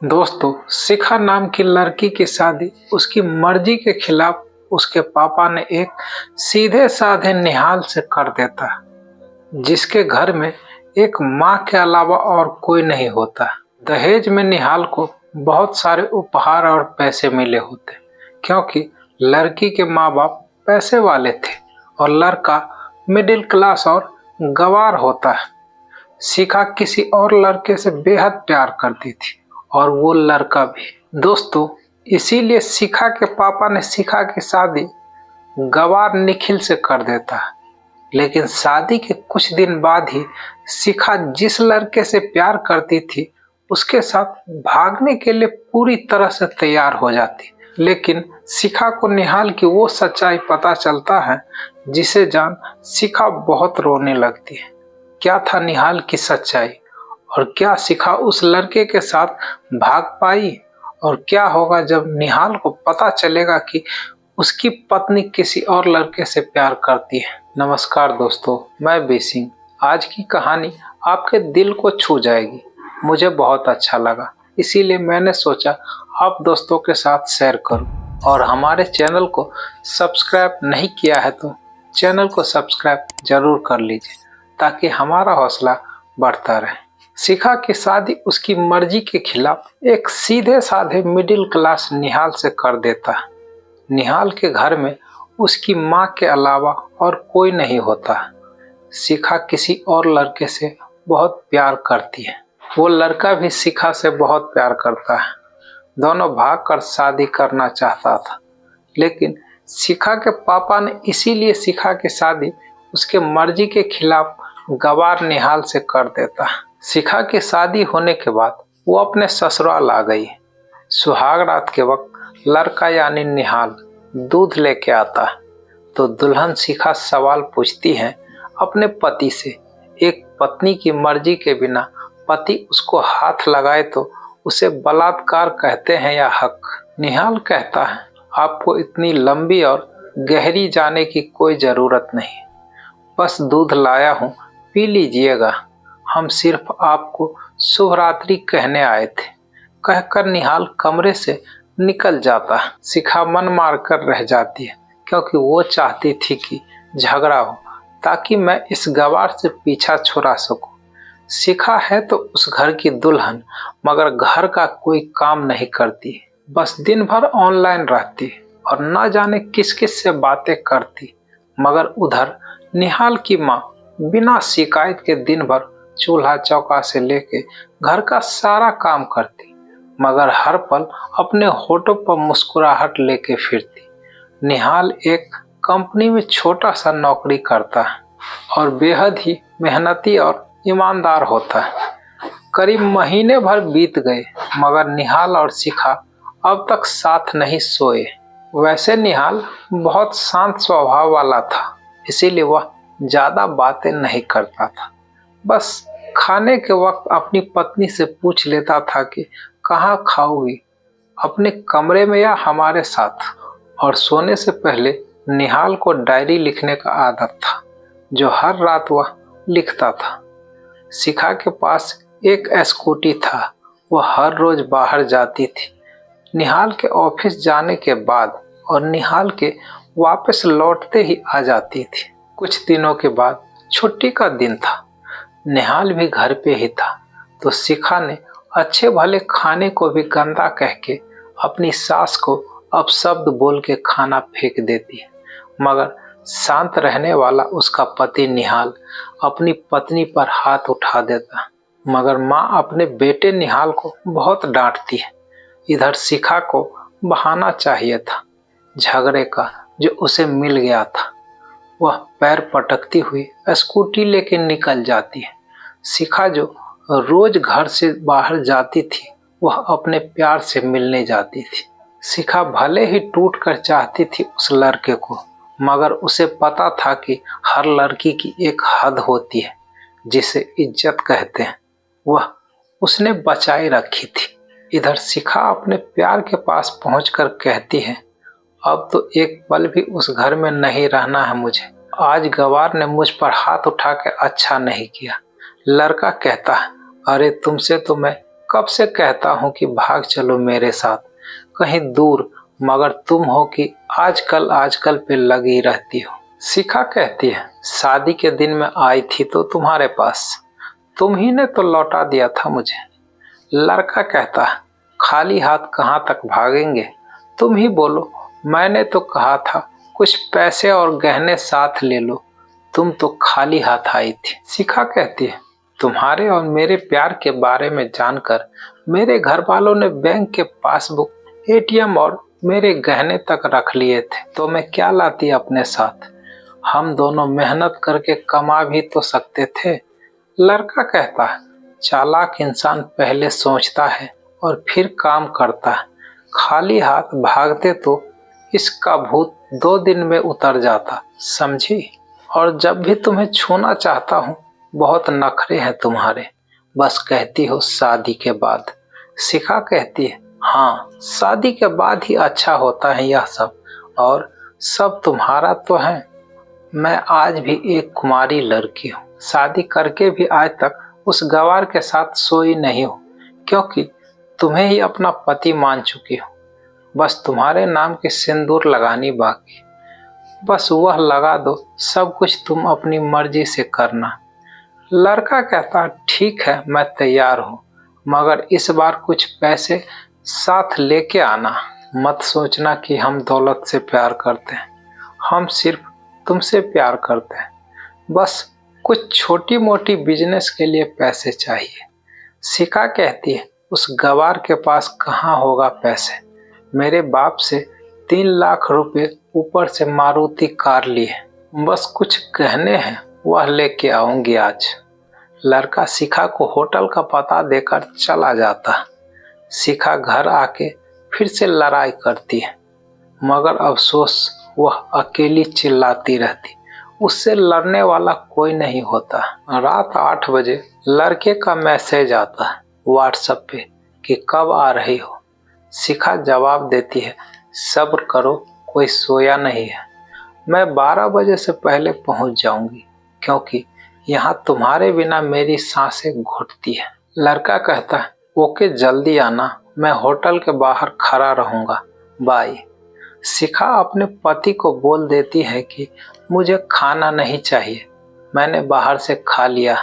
दोस्तों, शिखा नाम की लड़की की शादी उसकी मर्जी के खिलाफ उसके पापा ने एक सीधे साधे निहाल से कर देता, जिसके घर में एक माँ के अलावा और कोई नहीं होता। दहेज में निहाल को बहुत सारे उपहार और पैसे मिले होते, क्योंकि लड़की के माँ बाप पैसे वाले थे और लड़का मिडिल क्लास और गवार होता है। शिखा किसी और लड़के से बेहद प्यार करती थी और वो लड़का भी। दोस्तों, इसीलिए शिखा के पापा ने शिखा की शादी गवार निखिल से कर देता है। लेकिन शादी के कुछ दिन बाद ही शिखा जिस लड़के से प्यार करती थी उसके साथ भागने के लिए पूरी तरह से तैयार हो जाती। लेकिन शिखा को निहाल की वो सच्चाई पता चलता है जिसे जान शिखा बहुत रोने लगती है। क्या था निहाल की सच्चाई और क्या शिखा उस लड़के के साथ भाग पाई, और क्या होगा जब निहाल को पता चलेगा कि उसकी पत्नी किसी और लड़के से प्यार करती है। नमस्कार दोस्तों, मैं बेसिंग। आज की कहानी आपके दिल को छू जाएगी। मुझे बहुत अच्छा लगा, इसीलिए मैंने सोचा आप दोस्तों के साथ शेयर करूं। और हमारे चैनल को सब्सक्राइब नहीं किया है तो चैनल को सब्सक्राइब जरूर कर लीजिए ताकि हमारा हौसला बढ़ता रहे। शिखा की शादी उसकी मर्जी के खिलाफ एक सीधे साधे मिडिल क्लास निहाल से कर देता है। निहाल के घर में उसकी माँ के अलावा और कोई नहीं होता। शिखा किसी और लड़के से बहुत प्यार करती है। वो लड़का भी शिखा से बहुत प्यार करता है। दोनों भागकर शादी करना चाहता था, लेकिन शिखा के पापा ने इसीलिए शिखा की शादी उसके मर्जी के खिलाफ गवार निहाल से कर देता। शिखा की शादी होने के बाद वो अपने ससुराल आ गई। सुहाग रात के वक्त लड़का यानी निहाल दूध लेके आता तो दुल्हन शिखा सवाल पूछती है अपने पति से। एक पत्नी की मर्जी के बिना पति उसको हाथ लगाए तो उसे बलात्कार कहते हैं या हक। निहाल कहता है, आपको इतनी लंबी और गहरी जाने की कोई जरूरत नहीं, बस दूध लाया हूँ, पी लीजिएगा। हम सिर्फ आपको शुभ रात्रि कहने आए थे। कहकर निहाल कमरे से निकल जाता है। शिखा मन मार कर रह जाती है, क्योंकि वो चाहती थी कि झगड़ा हो ताकि मैं इस गवार से पीछा छुड़ा सकूं। शिखा है तो उस घर की दुल्हन, मगर घर का कोई काम नहीं करती, बस दिन भर ऑनलाइन रहती और न जाने किस किस से बातें करती। मगर उधर निहाल की माँ बिना शिकायत के दिन भर चूल्हा चौका से लेके घर का सारा काम करती, मगर हर पल अपने होठों पर मुस्कुराहट लेके फिरती। निहाल एक कंपनी में छोटा सा नौकरी करता है और बेहद ही मेहनती और ईमानदार होता है। करीब महीने भर बीत गए, मगर निहाल और शिखा अब तक साथ नहीं सोए। वैसे निहाल बहुत शांत स्वभाव वाला था, इसीलिए वह ज्यादा बातें नहीं करता था। बस खाने के वक्त अपनी पत्नी से पूछ लेता था कि कहाँ खाओगी, अपने कमरे में या हमारे साथ। और सोने से पहले निहाल को डायरी लिखने का आदत था, जो हर रात वह लिखता था। शिखा के पास एक स्कूटी था, वह हर रोज बाहर जाती थी। निहाल के ऑफिस जाने के बाद और निहाल के वापस लौटते ही आ जाती थी। कुछ दिनों के बाद छुट्टी का दिन था। निहाल भी घर पे ही था, तो शिखा ने अच्छे भले खाने को भी गंदा कह के अपनी सास को अपशब्द बोल के खाना फेंक देती है। मगर शांत रहने वाला उसका पति निहाल अपनी पत्नी पर हाथ उठा देता, मगर माँ अपने बेटे निहाल को बहुत डांटती है। इधर शिखा को बहाना चाहिए था झगड़े का जो उसे मिल गया था। वह पैर पटकती हुई स्कूटी लेके निकल जाती है। शिखा जो रोज घर से बाहर जाती थी, वह अपने प्यार से मिलने जाती थी। शिखा भले ही टूट कर चाहती थी उस लड़के को, मगर उसे पता था कि हर लड़की की एक हद होती है जिसे इज्जत कहते हैं, वह उसने बचाए रखी थी। इधर शिखा अपने प्यार के पास पहुंचकर कहती है, अब तो एक पल भी उस घर में नहीं रहना है मुझे। आज गवार ने मुझ पर हाथ उठा के अच्छा नहीं किया। लड़का कहता है, अरे तुमसे तो मैं कब से कहता हूँ कि भाग चलो मेरे साथ कहीं दूर, मगर तुम हो कि आजकल आजकल पे लगी रहती हो। शिखा कहती है, शादी के दिन में आई थी तो तुम्हारे पास, तुम ही ने तो लौटा दिया था मुझे। लड़का कहता है, खाली हाथ कहाँ तक भागेंगे, तुम ही बोलो। मैंने तो कहा था कुछ पैसे और गहने साथ ले लो, तुम तो खाली हाथ आई थी। शिखा कहती है, तुम्हारे और मेरे प्यार के बारे में जानकर मेरे घर वालों ने बैंक के पासबुक, एटीएम और मेरे गहने तक रख लिए थे, तो मैं क्या लाती अपने साथ। हम दोनों मेहनत करके कमा भी तो सकते थे। लड़का कहता है, चालाक इंसान पहले सोचता है और फिर काम करता है। खाली हाथ भागते तो इसका भूत 2 दिन में उतर जाता, समझी। और जब भी तुम्हें छूना चाहता हूँ, बहुत नखरे हैं तुम्हारे, बस कहती हो शादी के बाद। शिखा कहती है, हाँ, शादी के बाद ही अच्छा होता है यह सब, और सब तुम्हारा तो है। मैं आज भी एक कुमारी लड़की हूँ, शादी करके भी आज तक उस गवार के साथ सोई नहीं हूँ, क्योंकि तुम्हें ही अपना पति मान चुकी हूँ। बस तुम्हारे नाम की सिंदूर लगानी बाकी, बस वह लगा दो, सब कुछ तुम अपनी मर्जी से करना। लड़का कहता, ठीक है, मैं तैयार हूँ, मगर इस बार कुछ पैसे साथ लेके आना। मत सोचना कि हम दौलत से प्यार करते हैं, हम सिर्फ तुमसे प्यार करते हैं। बस कुछ छोटी मोटी बिजनेस के लिए पैसे चाहिए। शिखा कहती है, उस गवार के पास कहाँ होगा पैसे, मेरे बाप से 3 लाख रुपए ऊपर से मारुति कार ली है, बस कुछ गहने हैं, वह लेके आऊंगी आज। लड़का शिखा को होटल का पता देकर चला जाता। शिखा घर आके फिर से लड़ाई करती है, मगर अफसोस वह अकेली चिल्लाती रहती, उससे लड़ने वाला कोई नहीं होता। रात 8 बजे लड़के का मैसेज आता है व्हाट्सएप पे कि कब आ रही हो। शिखा जवाब देती है, सब्र करो, कोई सोया नहीं है, मैं 12 बजे से पहले पहुंच जाऊंगी, क्योंकि यहाँ तुम्हारे बिना मेरी सांसें घुटती है। लड़का कहता है, ओके, जल्दी आना, मैं होटल के बाहर खड़ा रहूंगा, बाय। शिखा अपने पति को बोल देती है कि मुझे खाना नहीं चाहिए, मैंने बाहर से खा लिया,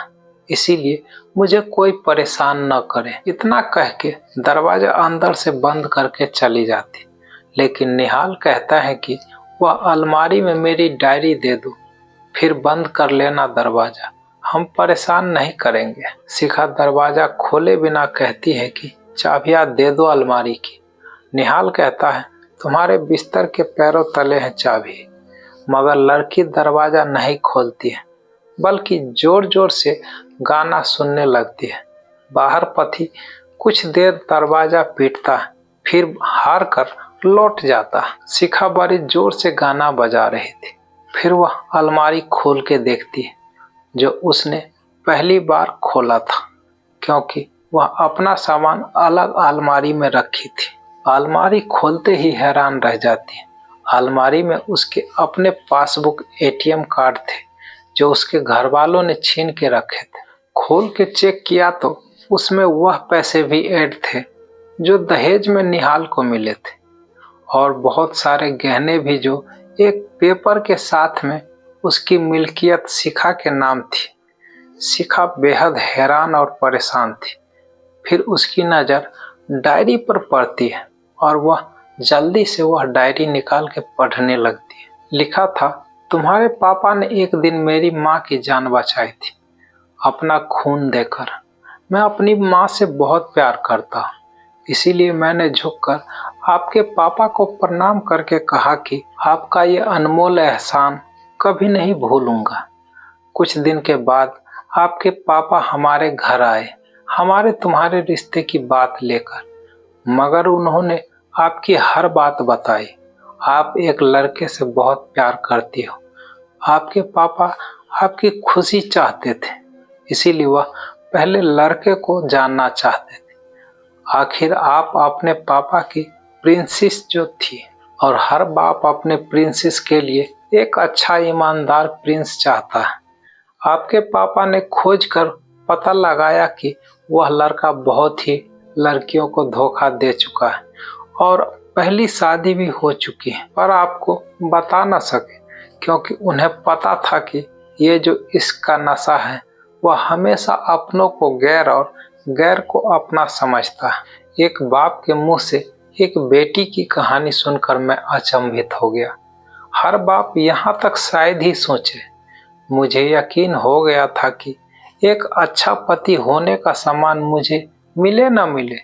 इसीलिए मुझे कोई परेशान न करे। इतना कह के दरवाजा अंदर से बंद करके चली जाती, लेकिन निहाल कहता है कि वह अलमारी में मेरी डायरी दे दो, फिर बंद कर लेना दरवाजा, हम परेशान नहीं करेंगे। शिखा दरवाजा खोले बिना कहती है कि चाबियां दे दो अलमारी की। निहाल कहता है, तुम्हारे बिस्तर के पैरों तले है चाबी, मगर लड़की दरवाजा नहीं खोलती है, बल्कि जोर जोर से गाना सुनने लगती है। बाहर पति कुछ देर दरवाजा पीटता है, फिर हार कर लौट जाता। शिखा बड़ी जोर से गाना बजा रही थी, फिर वह अलमारी खोल के देखती है, जो उसने पहली बार खोला था, क्योंकि वह अपना सामान अलग अलमारी में रखी थी। अलमारी खोलते ही हैरान रह जाती है। अलमारी में उसके अपने पासबुक, एटीएम कार्ड थे, जो उसके घर वालों ने छीन के रखे थे। खोल के चेक किया तो उसमें वह पैसे भी ऐड थे जो दहेज में निहाल को मिले थे, और बहुत सारे गहने भी जो एक पेपर के साथ में उसकी मिल्कियत शिखा के नाम थी। शिखा बेहद हैरान और परेशान थी। फिर उसकी नज़र डायरी पर पड़ती है और वह जल्दी से वह डायरी निकाल के पढ़ने लगती है। लिखा था, तुम्हारे पापा ने एक दिन मेरी माँ की जान बचाई थी, अपना खून देकर। मैं अपनी माँ से बहुत प्यार करता हूँ, इसीलिए मैंने झुककर आपके पापा को प्रणाम करके कहा कि आपका ये अनमोल एहसान कभी नहीं भूलूंगा। कुछ दिन के बाद आपके पापा हमारे घर आए, हमारे तुम्हारे रिश्ते की बात लेकर, मगर उन्होंने आपकी हर बात बताई। आप एक लड़के से बहुत प्यार करती हो। आपके पापा आपकी खुशी चाहते थे, इसीलिए वह पहले लड़के को जानना चाहते थे। आखिर आप अपने पापा की प्रिंसेस जो थी, और हर बाप अपने प्रिंसेस के लिए एक अच्छा ईमानदार प्रिंस चाहता है। आपके पापा ने खोज कर पता लगाया कि वह लड़का बहुत ही लड़कियों को धोखा दे चुका है और पहली शादी भी हो चुकी है, पर आपको बता न सके क्योंकि उन्हें पता था कि ये जो इसका नशा है वह हमेशा अपनों को गैर और गैर को अपना समझता है। एक बाप के मुंह से एक बेटी की कहानी सुनकर मैं अचंभित हो गया। हर बाप यहाँ तक शायद ही सोचे। मुझे यकीन हो गया था कि एक अच्छा पति होने का सम्मान मुझे मिले न मिले,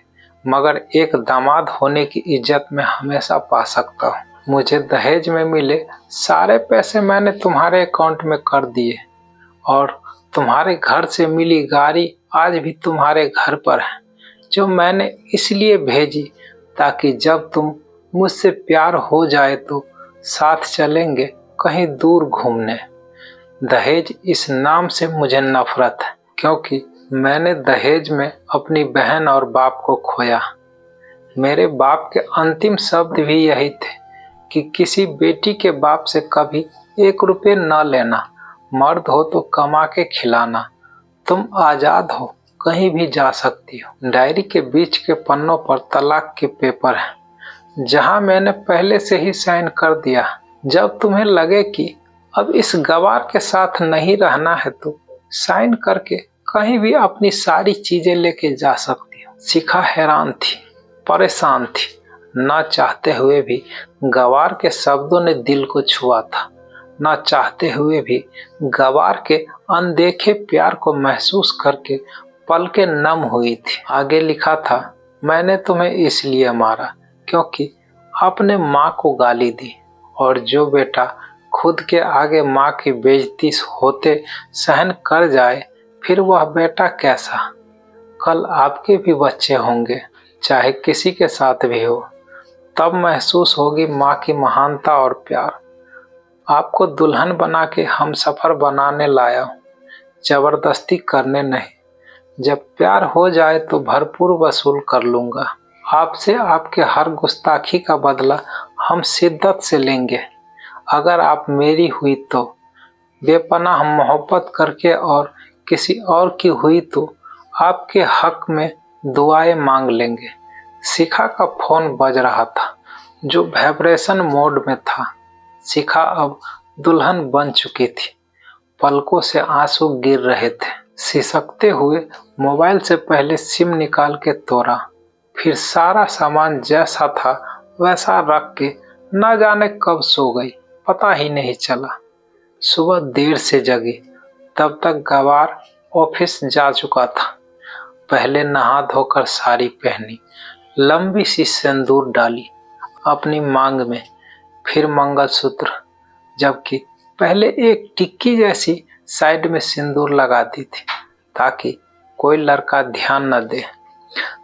मगर एक दामाद होने की इज्जत मैं हमेशा पा सकता हूँ। मुझे दहेज में मिले सारे पैसे मैंने तुम्हारे अकाउंट में कर दिए और तुम्हारे घर से मिली गाड़ी आज भी तुम्हारे घर पर है, जो मैंने इसलिए भेजी ताकि जब तुम मुझसे प्यार हो जाए तो साथ चलेंगे कहीं दूर घूमने। दहेज इस नाम से मुझे नफरत है क्योंकि मैंने दहेज में अपनी बहन और बाप को खोया। मेरे बाप के अंतिम शब्द भी यही थे कि किसी बेटी के बाप से कभी 1 रुपये न लेना, मर्द हो तो कमा के खिलाना, तुम आजाद हो, कहीं भी जा सकती हो। डायरी के बीच के पन्नों पर तलाक के पेपर हैं, जहां मैंने पहले से ही साइन कर दिया। जब तुम्हें लगे कि अब इस गवार के साथ नहीं रहना है तो साइन करके कहीं भी अपनी सारी चीजें लेके जा सकती हो। शिखा हैरान थी, परेशान थी। न चाहते हुए भी गवार के शब्दों ने दिल को छुआ था, न चाहते हुए भी गवार के अनदेखे प्यार को महसूस करके पलकें नम हुई थी। आगे लिखा था, मैंने तुम्हें इसलिए मारा क्योंकि आपने माँ को गाली दी, और जो बेटा खुद के आगे माँ की बेइज्जती होते सहन कर जाए फिर वह बेटा कैसा। कल आपके भी बच्चे होंगे, चाहे किसी के साथ भी हो, तब महसूस होगी माँ की महानता और प्यार। आपको दुल्हन बना के हम सफर बनाने लाया हूँ, जबरदस्ती करने नहीं। जब प्यार हो जाए तो भरपूर वसूल कर लूंगा। आपसे आपके हर गुस्ताखी का बदला हम शिद्दत से लेंगे। अगर आप मेरी हुई तो बेपनाह मोहब्बत करके, और किसी और की हुई तो आपके हक में दुआएं मांग लेंगे। शिखा का फोन बज रहा था, जो वाइब्रेशन मोड में था। शिखा अब दुल्हन बन चुकी थी। पलकों से आंसू गिर रहे थे। सिसकते हुए मोबाइल से पहले सिम निकाल के तोड़ा, फिर सारा सामान जैसा था वैसा रख के न जाने कब सो गई, पता ही नहीं चला। सुबह देर से जगी, तब तक गवार ऑफिस जा चुका था। पहले नहा धोकर साड़ी पहनी, लंबी सी सिंदूर डाली अपनी मांग में, फिर मंगलसूत्र, जबकि पहले एक टिक्की जैसी साइड में सिंदूर लगाती थी ताकि कोई लड़का ध्यान न दे,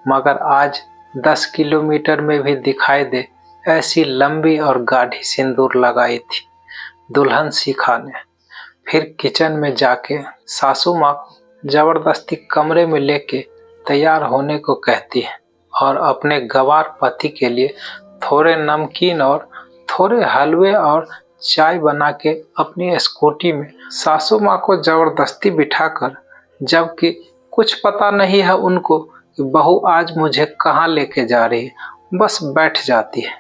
मगर आज 10 किलोमीटर में भी दिखाई दे ऐसी लंबी और गाढ़ी सिंदूर लगाई थी दुल्हन शिखा ने। फिर किचन में जाके सासू माँ को जबरदस्ती कमरे में लेके तैयार होने को कहती है और अपने गवार पति के लिए थोड़े नमकीन और थोड़े हलवे और चाय बना के अपनी स्कूटी में सासू माँ को जबरदस्ती बिठाकर, जबकि कुछ पता नहीं है उनको कि बहू आज मुझे कहाँ लेके जा रही है, बस बैठ जाती है।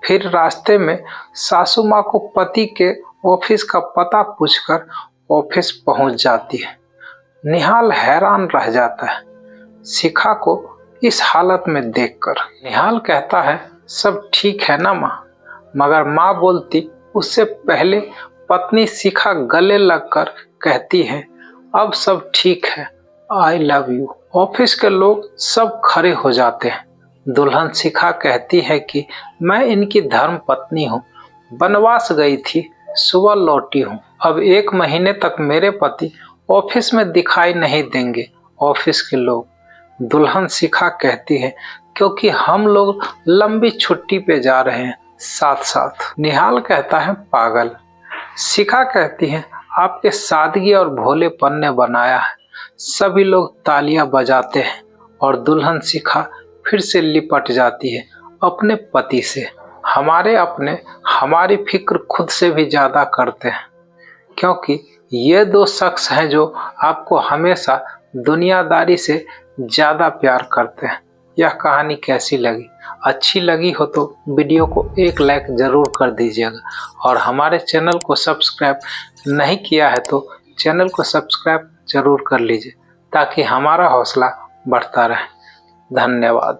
फिर रास्ते में सासू माँ को पति के ऑफिस का पता पूछकर ऑफिस पहुंच जाती है। निहाल हैरान रह जाता है शिखा को इस हालत में देखकर। निहाल कहता है, सब ठीक है ना माँ, मगर माँ बोलती उससे पहले पत्नी शिखा गले लगकर कहती है, अब सब ठीक है, आई लव यू। ऑफिस के लोग सब खड़े हो जाते हैं। दुल्हन शिखा कहती है कि मैं इनकी धर्म पत्नी हूँ, वनवास गई थी, सुबह लौटी हूँ। अब 1 महीने तक मेरे पति ऑफिस में दिखाई नहीं देंगे। ऑफिस के लोग, दुल्हन शिखा कहती है, क्योंकि हम लोग लंबी छुट्टी पे जा रहे हैं साथ साथ। निहाल कहता है, पागल। शिखा कहती है, आपके सादगी और भोलेपन ने बनाया है। सभी लोग तालियां बजाते हैं और दुल्हन शिखा फिर से लिपट जाती है अपने पति से। हमारे अपने हमारी फिक्र खुद से भी ज्यादा करते हैं, क्योंकि ये 2 शख्स हैं जो आपको हमेशा दुनियादारी से ज्यादा प्यार करते हैं। यह कहानी कैसी लगी। अच्छी लगी हो तो वीडियो को एक लाइक ज़रूर कर दीजिएगा और हमारे चैनल को सब्सक्राइब नहीं किया है तो चैनल को सब्सक्राइब ज़रूर कर लीजिए ताकि हमारा हौसला बढ़ता रहे। धन्यवाद।